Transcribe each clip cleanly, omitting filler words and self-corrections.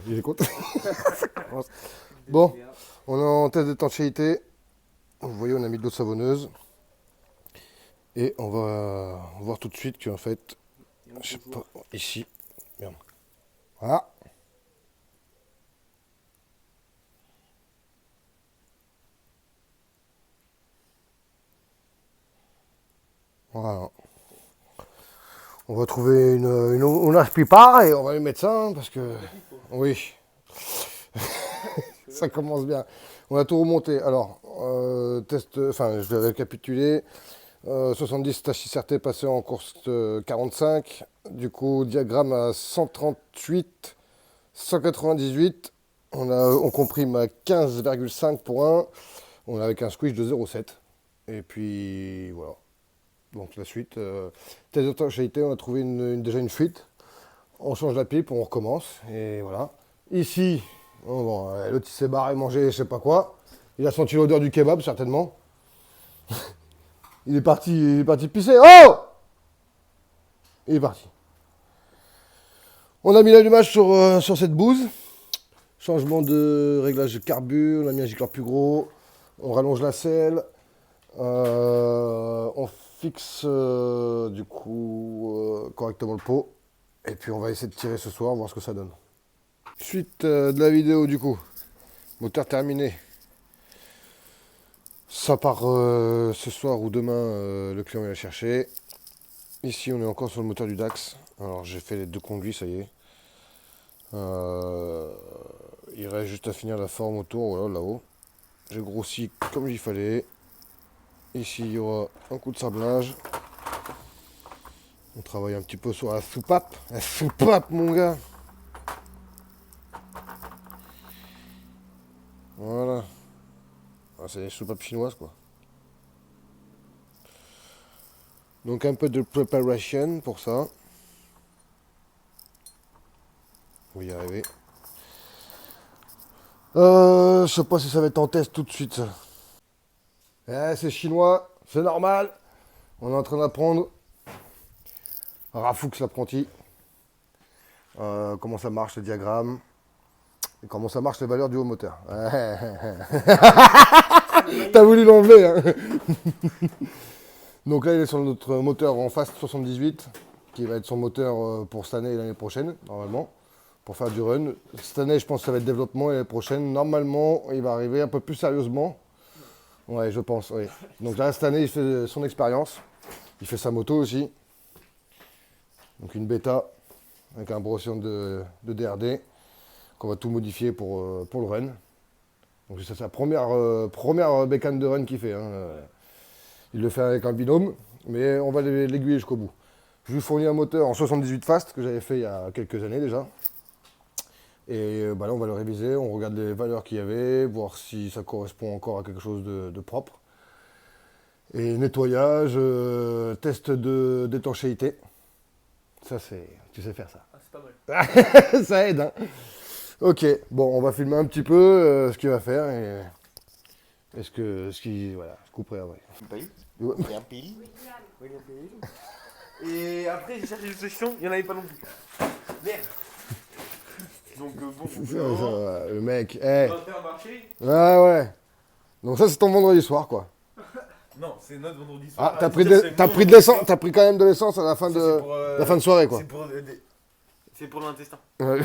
Il est content. Bon, on est en test d'étanchéité. Vous voyez, on a mis de l'eau savonneuse. Et on va voir tout de suite qu'en fait, je sais pas, ici, merde. Voilà. Voilà. On va trouver une eau, on aspire pas et on va lui mettre ça, hein, parce que... Oui, ça commence bien. On a tout remonté. Alors, test, enfin, je vais récapituler. 70 tâches RT passé en course 45. Du coup, diagramme à 138, 198. On comprime à 15,5 pour 1. On est avec un squish de 0,7. Et puis, voilà. Donc la suite, test d'étanchéité, on a trouvé déjà une fuite. On change la pipe, on recommence. Et voilà. Ici, bon, l'autre il s'est barré manger je sais pas quoi. Il a senti l'odeur du kebab certainement. Il est parti pisser. Oh! Il est parti. On a mis l'allumage sur cette bouse. Changement de réglage de carbu. On a mis un gicleur plus gros. On rallonge la selle. On fixe du coup correctement le pot. Et puis on va essayer de tirer ce soir, voir ce que ça donne. Suite de la vidéo du coup. Moteur terminé. Ça part ce soir ou demain, le client va la chercher. Ici, on est encore sur le moteur du Dax. Alors, j'ai fait les deux conduits, ça y est. Il reste juste à finir la forme autour, voilà, là-haut. J'ai grossi comme il fallait. Ici, il y aura un coup de sablage. On travaille un petit peu sur la soupape. La soupape, mon gars. Voilà. Ah, c'est des soupapes chinoises, quoi. Donc, un peu de preparation pour ça. Faut y arriver. Je sais pas si ça va être en test tout de suite, ça. C'est chinois, c'est normal. On est en train d'apprendre. Rafoux l'apprenti. Comment ça marche le diagramme. Et comment ça marche les valeurs du haut moteur. T'as voulu l'enlever, hein. Donc là, il est sur notre moteur en Fast 78, qui va être son moteur pour cette année et l'année prochaine, normalement, pour faire du run. Cette année, je pense que ça va être développement et l'année prochaine, normalement, il va arriver un peu plus sérieusement. Ouais, je pense, oui. Donc là, cette année, il fait son expérience. Il fait sa moto aussi. Donc une bêta avec un brossillon de DRD qu'on va tout modifier pour le run. Donc c'est sa première bécane de run qu'il fait, hein. Il le fait avec un binôme, mais on va l'aiguiller jusqu'au bout. Je lui fournis un moteur en 78 fast que j'avais fait il y a quelques années déjà. Et là, on va le réviser, on regarde les valeurs qu'il y avait, voir si ça correspond encore à quelque chose de propre. Et nettoyage, test d'étanchéité. Ça, tu sais faire ça. Ah, c'est pas mal. Ça aide, hein. Ok, bon, on va filmer un petit peu ce qu'il va faire et ce qu'il, voilà, je couperai après. William Peel. William Peel. Et après, j'ai cherché des solutions, il n'y en avait pas non plus. Merde. Donc bon, Le mec, on va faire marcher. ouais. Donc ça, c'est ton vendredi soir, quoi. Non, c'est notre vendredi soir. Ah, t'as pris de l'essence, t'as pris quand même de l'essence à la fin la fin de soirée, quoi. C'est pour l'intestin. Ouais.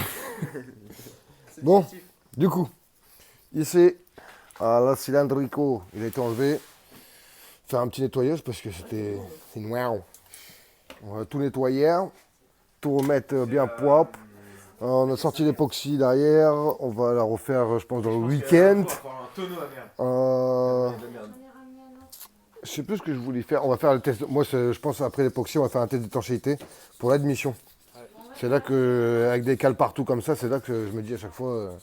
Bon, du coup, ici, le cylindrico, il a été enlevé. Faire un petit nettoyage parce que c'est noir. On va tout nettoyer, tout remettre bien propre. On a sorti l'époxy derrière, on va la refaire, je pense, dans le week-end. Je sais plus ce que je voulais faire. On va faire le test. Moi, je pense après l'époxy, on va faire un test d'étanchéité pour l'admission. C'est là que, avec des cales partout comme ça, c'est là que je me dis à chaque fois,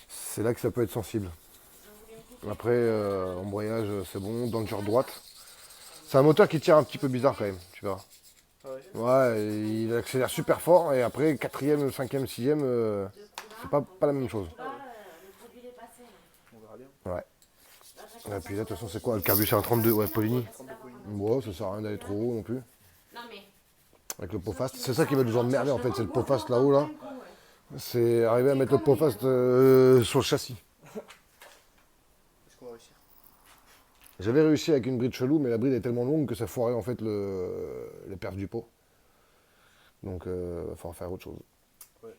c'est là que ça peut être sensible. Après, embrayage, c'est bon. Danger droite. C'est un moteur qui tire un petit peu bizarre quand même, tu verras. Ouais, il accélère super fort et après, quatrième, cinquième, sixième, c'est pas la même chose. Ouais. Et puis là, de toute façon, c'est quoi? Le carbu, c'est un 32, ouais, Poligny. Ouais, ça sert à rien d'aller trop haut non plus. Avec le pot fast. C'est ça qui va nous emmerder en fait, c'est le pot fast là-haut là. C'est arriver à mettre le pot fast sur le châssis. Est-ce qu'on va réussir? J'avais réussi avec une bride chelou, mais la bride est tellement longue que ça foirait en fait les perfs du pot. Donc, il va falloir faire autre chose. Ouais.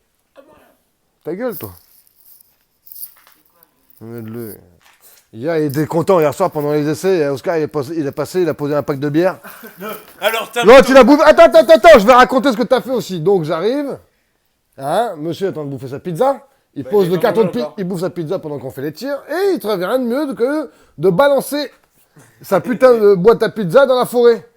Ta gueule, toi. Aide-le. Hier, il était content hier soir pendant les essais. Oscar, il a posé un pack de bière. Alors, t'as L'autre, il a bouffé. Attends, je vais raconter ce que t'as fait aussi. Donc, j'arrive. Hein, monsieur est en train de bouffer sa pizza. Il Bah, pose il le est carton de pas mal pizza, encore. il bouffe sa pizza pendant qu'on fait les tirs. Et il te revient rien de mieux que de balancer sa putain de boîte à pizza dans la forêt.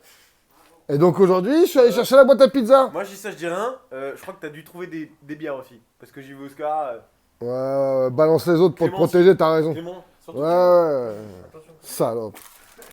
Et donc, aujourd'hui, je suis allé chercher la boîte à pizza. Moi, je dis ça, je dis rien. Je crois que t'as dû trouver des bières aussi. Parce que j'ai vu Oscar. Ouais, balance les autres pour te Clément, protéger, t'as raison. Clément, surtout. Ouais, Attention. salope.